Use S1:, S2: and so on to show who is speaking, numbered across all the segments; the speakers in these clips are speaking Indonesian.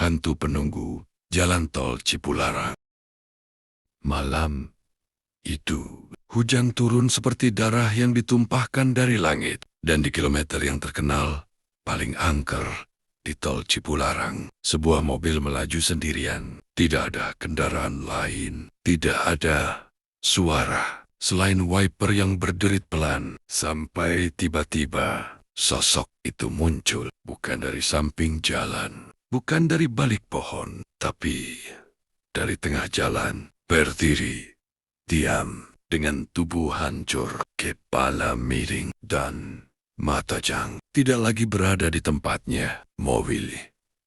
S1: hantu penunggu jalan tol Cipularang. Malam itu, hujan turun seperti darah yang ditumpahkan dari langit. Dan di kilometer yang terkenal, paling angker, di tol Cipularang, sebuah mobil melaju sendirian. Tidak ada kendaraan lain, tidak ada suara selain wiper yang berderit pelan. Sampai tiba-tiba, sosok itu muncul, bukan dari samping jalan, bukan dari balik pohon, tapi dari tengah jalan, berdiri, diam, dengan tubuh hancur, kepala miring, dan mata jang. Tidak lagi berada di tempatnya. Mobil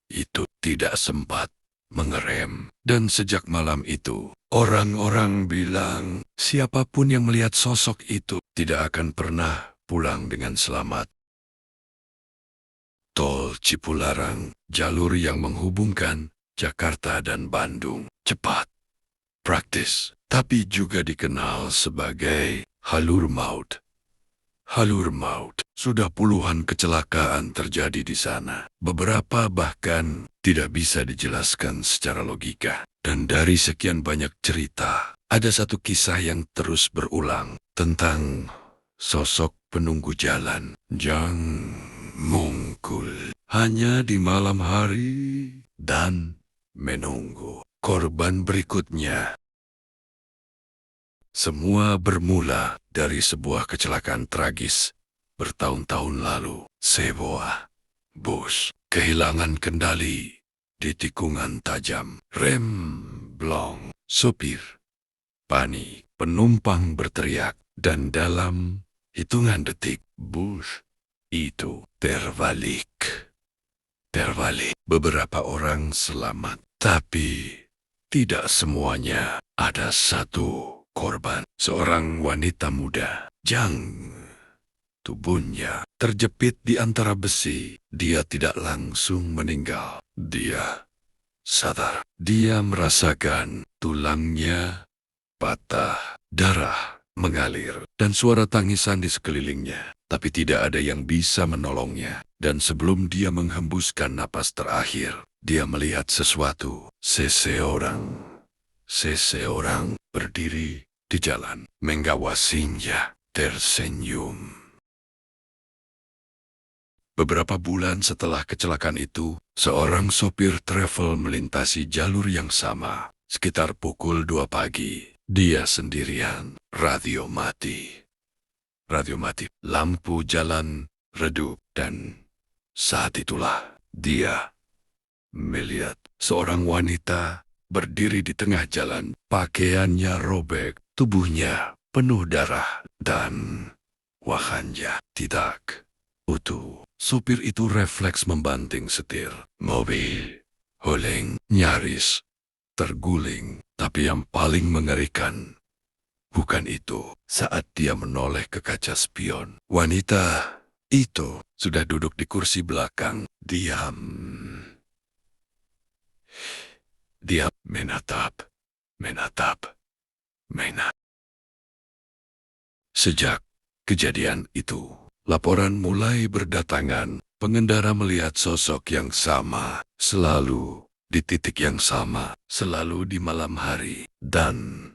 S1: itu tidak sempat mengerem. Dan sejak malam itu, orang-orang bilang, siapapun yang melihat sosok itu tidak akan pernah pulang dengan selamat. Tol Cipularang, jalur yang menghubungkan Jakarta dan Bandung, cepat, praktis, tapi juga dikenal sebagai halur maut. Halur maut, sudah puluhan kecelakaan terjadi di sana. Beberapa bahkan tidak bisa dijelaskan secara logika. Dan dari sekian banyak cerita, ada satu kisah yang terus berulang tentang sosok penunggu jalan yang mungkul hanya di malam hari dan menunggu korban berikutnya. Semua bermula dari sebuah kecelakaan tragis bertahun-tahun lalu. Sebuah bus kehilangan kendali di tikungan tajam. Rem blong, sopir panik, penumpang berteriak, dan dalam hitungan detik bus itu terbalik. Beberapa orang selamat, tapi tidak semuanya. Ada satu korban, seorang wanita muda, Jang. Tubuhnya terjepit di antara besi. Dia tidak langsung meninggal. Dia sadar. Dia merasakan tulangnya patah, darah mengalir, dan suara tangisan di sekelilingnya. Tapi tidak ada yang bisa menolongnya. Dan sebelum dia menghembuskan napas terakhir, dia melihat sesuatu. Seseorang berdiri di jalan, mengawasinya, tersenyum. Beberapa bulan setelah kecelakaan itu, seorang sopir travel melintasi jalur yang sama. Sekitar pukul 2 pagi, dia sendirian, radio mati, lampu jalan redup, dan saat itulah dia melihat seorang wanita berdiri di tengah jalan. Pakaiannya robek, tubuhnya penuh darah, dan wajahnya tidak utuh. Supir itu refleks membanting setir. Mobil oleng, nyaris terguling. Tapi yang paling mengerikan bukan itu. Saat dia menoleh ke kaca spion, wanita itu sudah duduk di kursi belakang. Dia menatap. Sejak kejadian itu, laporan mulai berdatangan. Pengendara melihat sosok yang sama, selalu di titik yang sama, selalu di malam hari, dan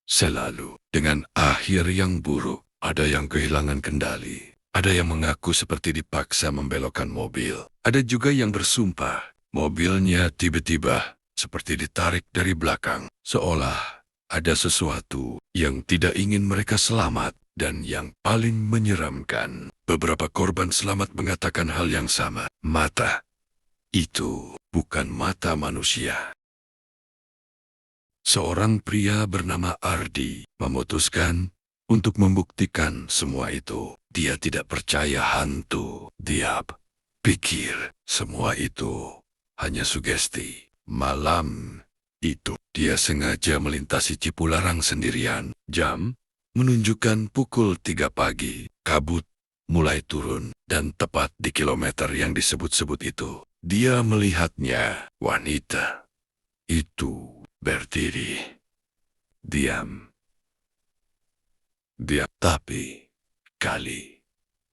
S1: selalu dengan akhir yang buruk. Ada yang kehilangan kendali, ada yang mengaku seperti dipaksa membelokkan mobil, ada juga yang bersumpah mobilnya tiba-tiba seperti ditarik dari belakang, seolah ada sesuatu yang tidak ingin mereka selamat. Dan yang paling menyeramkan, beberapa korban selamat mengatakan hal yang sama. Mata itu bukan mata manusia. Seorang pria bernama Ardi memutuskan untuk membuktikan semua itu. Dia tidak percaya hantu. Dia pikir semua itu hanya sugesti. Malam itu, dia sengaja melintasi Cipularang sendirian. Jam menunjukkan pukul 3 pagi. Kabut mulai turun, dan tepat di kilometer yang disebut-sebut itu, dia melihatnya. Wanita itu berdiri, diam. Tapi kali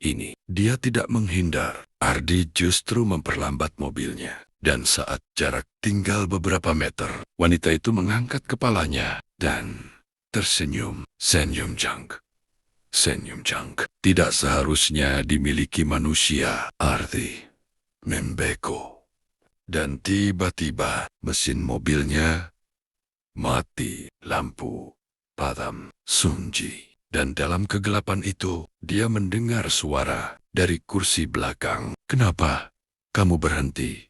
S1: ini dia tidak menghindar. Ardi justru memperlambat mobilnya. Dan saat jarak tinggal beberapa meter, wanita itu mengangkat kepalanya dan tersenyum. Senyum Jang. Senyum Jang. Tidak seharusnya dimiliki manusia. Arti membeko. Dan tiba-tiba mesin mobilnya mati. Lampu padam. Sunyi. Dan dalam kegelapan itu, dia mendengar suara dari kursi belakang. Kenapa kamu berhenti?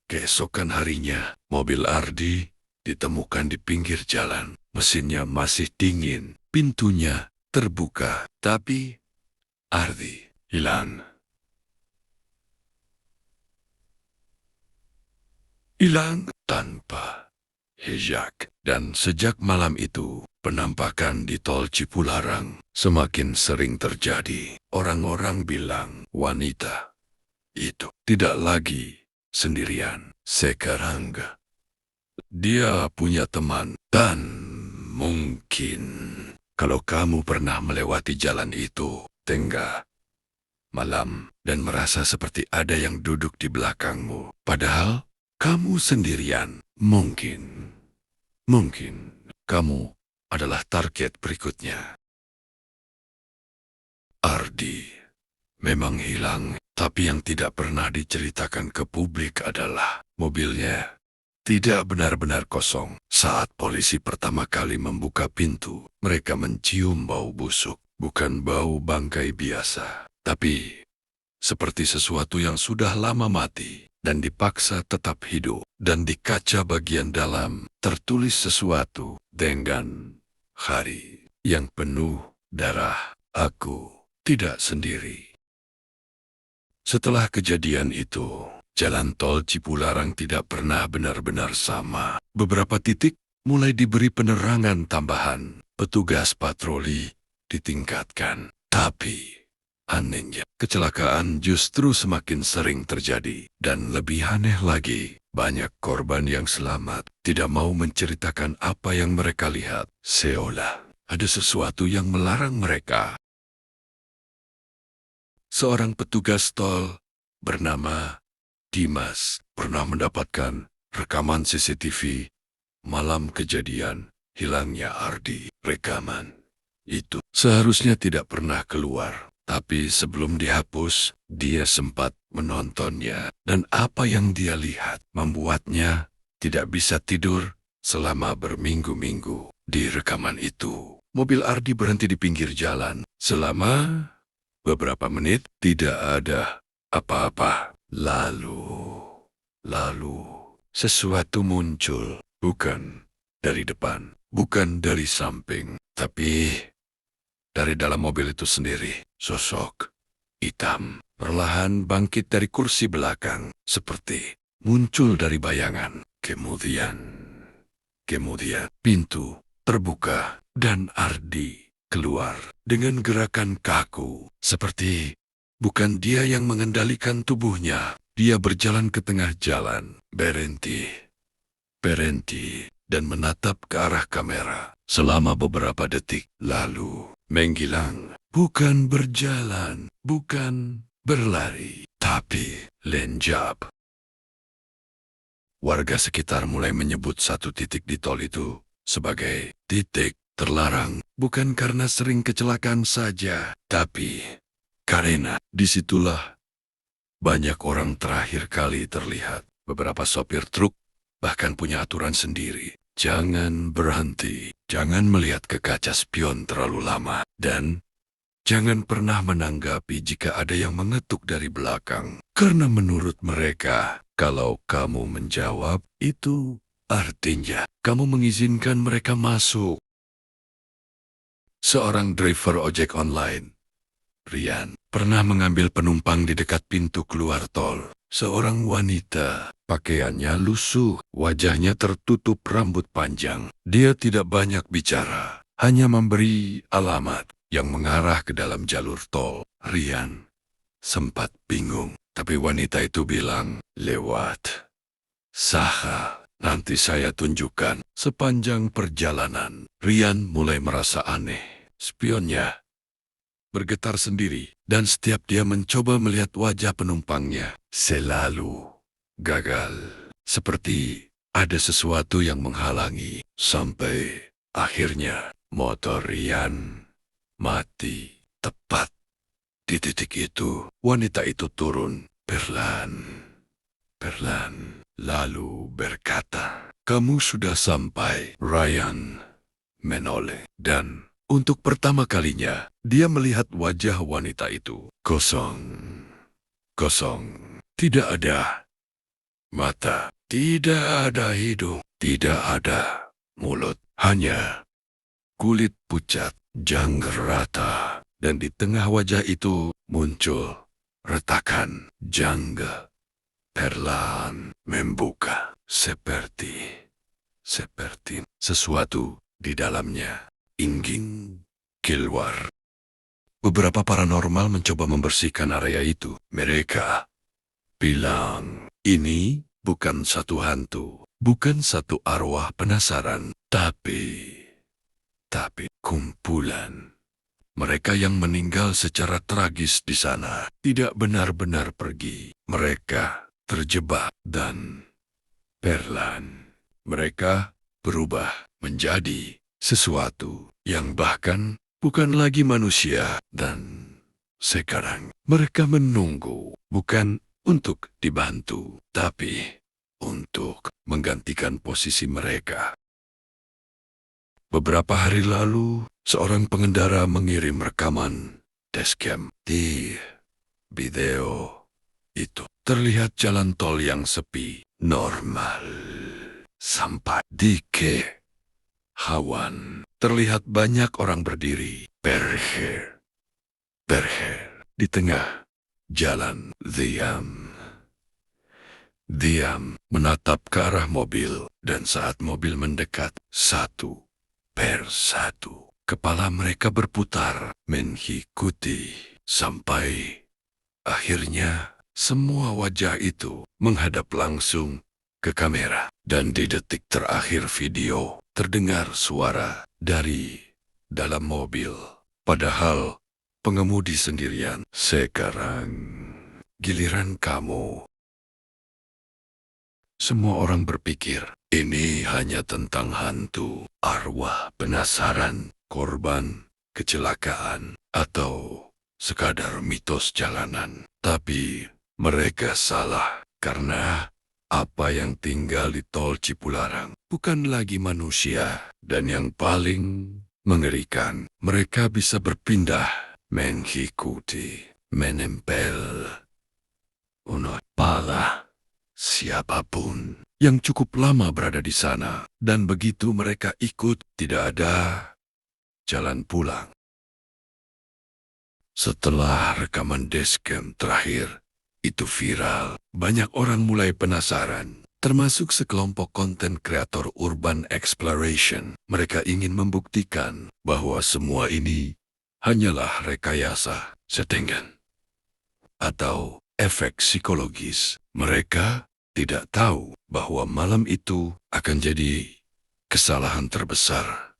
S1: Keesokan harinya, mobil Ardi ditemukan di pinggir jalan. Mesinnya masih dingin, pintunya terbuka, tapi Ardi hilang. Hilang tanpa jejak. Dan sejak malam itu, penampakan di tol Cipularang semakin sering terjadi. Orang-orang bilang wanita itu tidak lagi sendirian. Sekarang dia punya teman. Dan mungkin kalau kamu pernah melewati jalan itu tengah malam dan merasa seperti ada yang duduk di belakangmu, padahal kamu sendirian, mungkin kamu adalah target berikutnya. Ardi memang hilang, tapi yang tidak pernah diceritakan ke publik adalah mobilnya tidak benar-benar kosong. Saat polisi pertama kali membuka pintu, mereka mencium bau busuk. Bukan bau bangkai biasa, tapi seperti sesuatu yang sudah lama mati dan dipaksa tetap hidup. Dan di kaca bagian dalam tertulis sesuatu dengan hari yang penuh darah. Aku tidak sendiri. Setelah kejadian itu, jalan tol Cipularang tidak pernah benar-benar sama. Beberapa titik mulai diberi penerangan tambahan. Petugas patroli ditingkatkan. Tapi anehnya, kecelakaan justru semakin sering terjadi. Dan lebih aneh lagi, banyak korban yang selamat tidak mau menceritakan apa yang mereka lihat. Seolah ada sesuatu yang melarang mereka. Seorang petugas tol bernama Dimas pernah mendapatkan rekaman CCTV malam kejadian hilangnya Ardi. Rekaman itu seharusnya tidak pernah keluar, tapi sebelum dihapus, dia sempat menontonnya. Dan apa yang dia lihat membuatnya tidak bisa tidur selama berminggu-minggu. Di rekaman itu, mobil Ardi berhenti di pinggir jalan. Selama beberapa menit tidak ada apa-apa. Lalu, sesuatu muncul. Bukan dari depan, bukan dari samping, tapi dari dalam mobil itu sendiri. Sosok hitam perlahan bangkit dari kursi belakang, seperti muncul dari bayangan. Kemudian pintu terbuka dan Ardi keluar dengan gerakan kaku, seperti bukan dia yang mengendalikan tubuhnya. Dia berjalan ke tengah jalan, berhenti, dan menatap ke arah kamera selama beberapa detik. Lalu menghilang. Bukan berjalan, bukan berlari, tapi lenyap. Warga sekitar mulai menyebut satu titik di tol itu sebagai titik terlarang. Bukan karena sering kecelakaan saja, tapi karena disitulah banyak orang terakhir kali terlihat. Beberapa sopir truk bahkan punya aturan sendiri. Jangan berhenti, jangan melihat ke kaca spion terlalu lama, dan jangan pernah menanggapi jika ada yang mengetuk dari belakang. Karena menurut mereka, kalau kamu menjawab, itu artinya kamu mengizinkan mereka masuk. Seorang driver ojek online, Rian, pernah mengambil penumpang di dekat pintu keluar tol. Seorang wanita, pakaiannya lusuh, wajahnya tertutup rambut panjang. Dia tidak banyak bicara, hanya memberi alamat yang mengarah ke dalam jalur tol. Rian sempat bingung, tapi wanita itu bilang, lewat Saha, nanti saya tunjukkan. Sepanjang perjalanan, Rian mulai merasa aneh. Spionnya bergetar sendiri, dan setiap dia mencoba melihat wajah penumpangnya, selalu gagal. Seperti ada sesuatu yang menghalangi. Sampai akhirnya motor Rian mati. Tepat di titik itu, wanita itu turun perlahan, lalu berkata, "Kamu sudah sampai." Ryan menoleh, dan untuk pertama kalinya, dia melihat wajah wanita itu. Kosong. Tidak ada mata, tidak ada hidung, tidak ada mulut. Hanya kulit pucat, janggut rata. Dan di tengah wajah itu muncul retakan. Janggut perlahan membuka. Seperti sesuatu di dalamnya ingin keluar. Beberapa paranormal mencoba membersihkan area itu. Mereka bilang, ini bukan satu hantu, bukan satu arwah penasaran, tapi kumpulan. Mereka yang meninggal secara tragis di sana tidak benar-benar pergi. Mereka terjebak dan perlahan mereka berubah menjadi sesuatu yang bahkan bukan lagi manusia. Dan sekarang mereka menunggu, bukan untuk dibantu, tapi untuk menggantikan posisi mereka. Beberapa hari lalu, seorang pengendara mengirim rekaman dashcam. Di video itu terlihat jalan tol yang sepi, normal. Sampai di Kehawan, terlihat banyak orang berdiri berher di tengah jalan. Diam menatap ke arah mobil, dan saat mobil mendekat, satu persatu kepala mereka berputar mengikuti sampai akhirnya semua wajah itu menghadap langsung ke kamera. Dan di detik terakhir video terdengar suara dari dalam mobil. Padahal pengemudi sendirian. Sekarang giliran kamu. Semua orang berpikir ini hanya tentang hantu, arwah penasaran, korban kecelakaan, atau sekadar mitos jalanan. Tapi mereka salah, karena apa yang tinggal di tol Cipularang bukan lagi manusia. Dan yang paling mengerikan, mereka bisa berpindah, mengikuti, menempel pala siapapun yang cukup lama berada di sana. Dan begitu mereka ikut, tidak ada jalan pulang. Setelah rekaman dashcam terakhir itu viral, banyak orang mulai penasaran, termasuk sekelompok konten kreator urban exploration. Mereka ingin membuktikan bahwa semua ini hanyalah rekayasa, settingan, atau efek psikologis. Mereka tidak tahu bahwa malam itu akan jadi kesalahan terbesar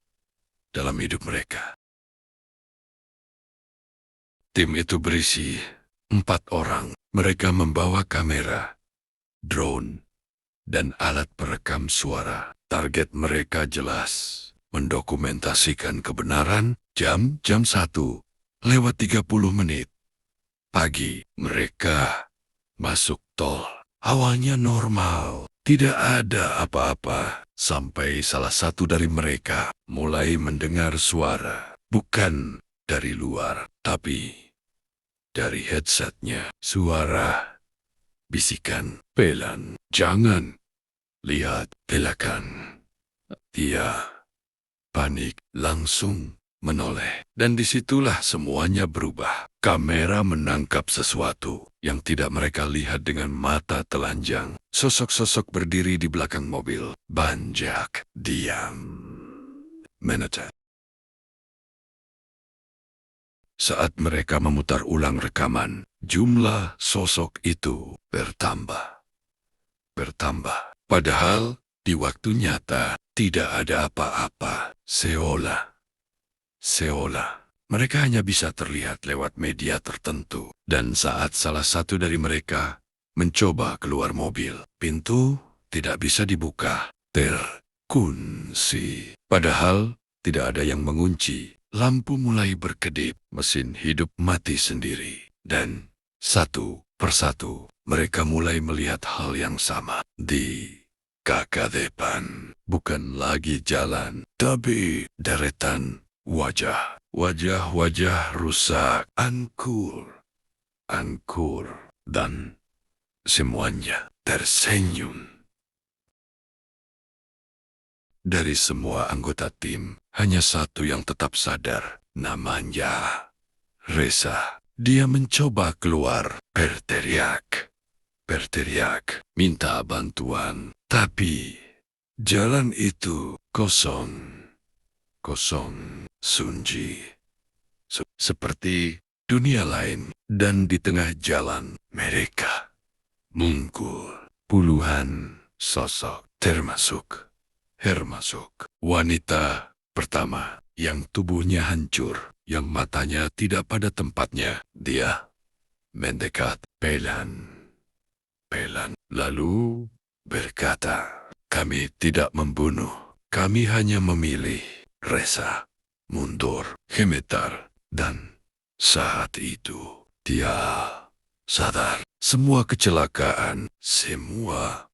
S1: dalam hidup mereka. Tim itu berisi 4 orang. Mereka membawa kamera, drone, dan alat perekam suara. Target mereka jelas, mendokumentasikan kebenaran. Jam 1:30 pagi. Mereka masuk tol. Awalnya normal, tidak ada apa-apa. Sampai salah satu dari mereka mulai mendengar suara. Bukan dari luar, tapi dari headsetnya. Suara bisikan, "Pelan, jangan lihat belakang." Dia panik, langsung menoleh. Dan disitulah semuanya berubah. Kamera menangkap sesuatu yang tidak mereka lihat dengan mata telanjang. Sosok-sosok berdiri di belakang mobil. Banjak, diam, menatap. Saat mereka memutar ulang rekaman, jumlah sosok itu bertambah. Padahal di waktu nyata tidak ada apa-apa. Seolah mereka hanya bisa terlihat lewat media tertentu. Dan saat salah satu dari mereka mencoba keluar mobil. Pintu tidak bisa dibuka, terkunci. Padahal tidak ada yang mengunci. Lampu mulai berkedip, mesin hidup mati sendiri. Dan satu persatu, mereka mulai melihat hal yang sama. Di kakak depan, bukan lagi jalan, tapi deretan wajah. Wajah-wajah rusak, angkur, dan semuanya tersenyum. Dari semua anggota tim, hanya satu yang tetap sadar, namanya Reza. Dia mencoba keluar, berteriak, minta bantuan. Tapi jalan itu kosong, sunyi. Seperti dunia lain. Dan di tengah jalan, mereka muncul puluhan sosok, termasuk wanita pertama yang tubuhnya hancur, yang matanya tidak pada tempatnya. Dia mendekat pelan, lalu berkata, "Kami tidak membunuh, kami hanya memilih." Reza mundur, gemetar, dan saat itu dia sadar semua kecelakaan, semua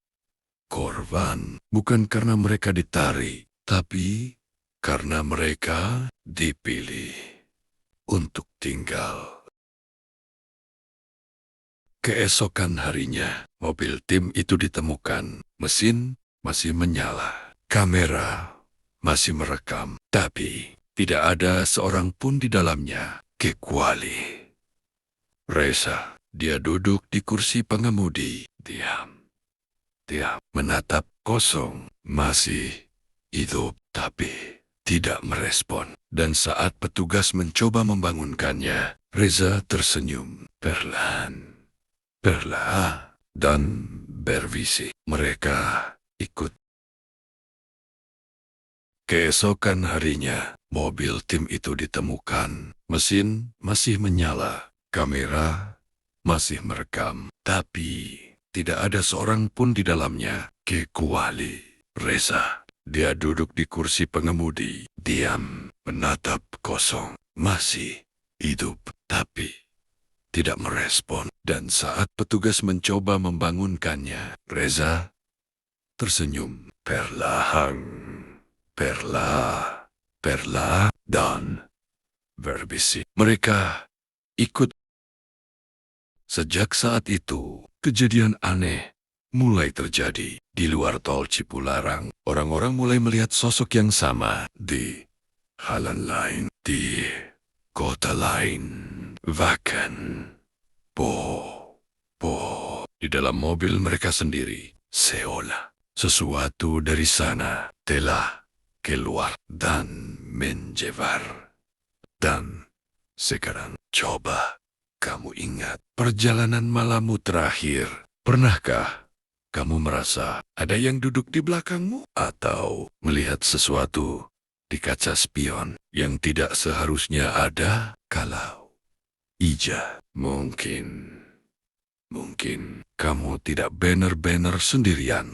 S1: korban bukan karena mereka ditarik, tapi karena mereka dipilih untuk tinggal. Keesokan harinya, mobil tim itu ditemukan. Mesin masih menyala, kamera masih merekam, tapi tidak ada seorang pun di dalamnya kecuali Reza. Dia duduk di kursi pengemudi, diam, menatap kosong, masih hidup, tapi tidak merespon. Dan saat petugas mencoba membangunkannya, Reza tersenyum perlahan, dan berbisik. Mereka ikut. Keesokan harinya, mobil tim itu ditemukan. Mesin masih menyala, kamera masih merekam, tapi tidak ada seorang pun di dalamnya kecuali Reza. Dia duduk di kursi pengemudi, diam, menatap kosong, masih hidup, tapi tidak merespon. Dan saat petugas mencoba membangunkannya, Reza tersenyum perlahan, dan berbisik. Mereka ikut. Sejak saat itu, kejadian aneh mulai terjadi. Di luar tol Cipularang, orang-orang mulai melihat sosok yang sama di jalan lain, di kota lain, bahkan di dalam mobil mereka sendiri, seolah sesuatu dari sana telah keluar dan menyebar. Dan sekarang coba kamu ingat perjalanan malammu terakhir. Pernahkah kamu merasa ada yang duduk di belakangmu? Atau melihat sesuatu di kaca spion yang tidak seharusnya ada? Kalau iya, mungkin kamu tidak benar-benar sendirian.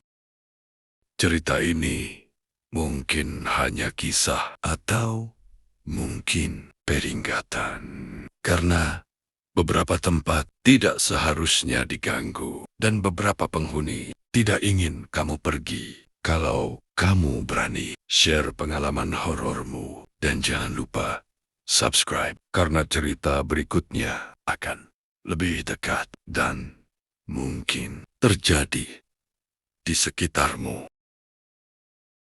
S1: Cerita ini mungkin hanya kisah atau mungkin peringatan. Karena beberapa tempat tidak seharusnya diganggu, dan beberapa penghuni tidak ingin kamu pergi. Kalau kamu berani, share pengalaman horormu, dan jangan lupa subscribe, karena cerita berikutnya akan lebih dekat dan mungkin terjadi di sekitarmu.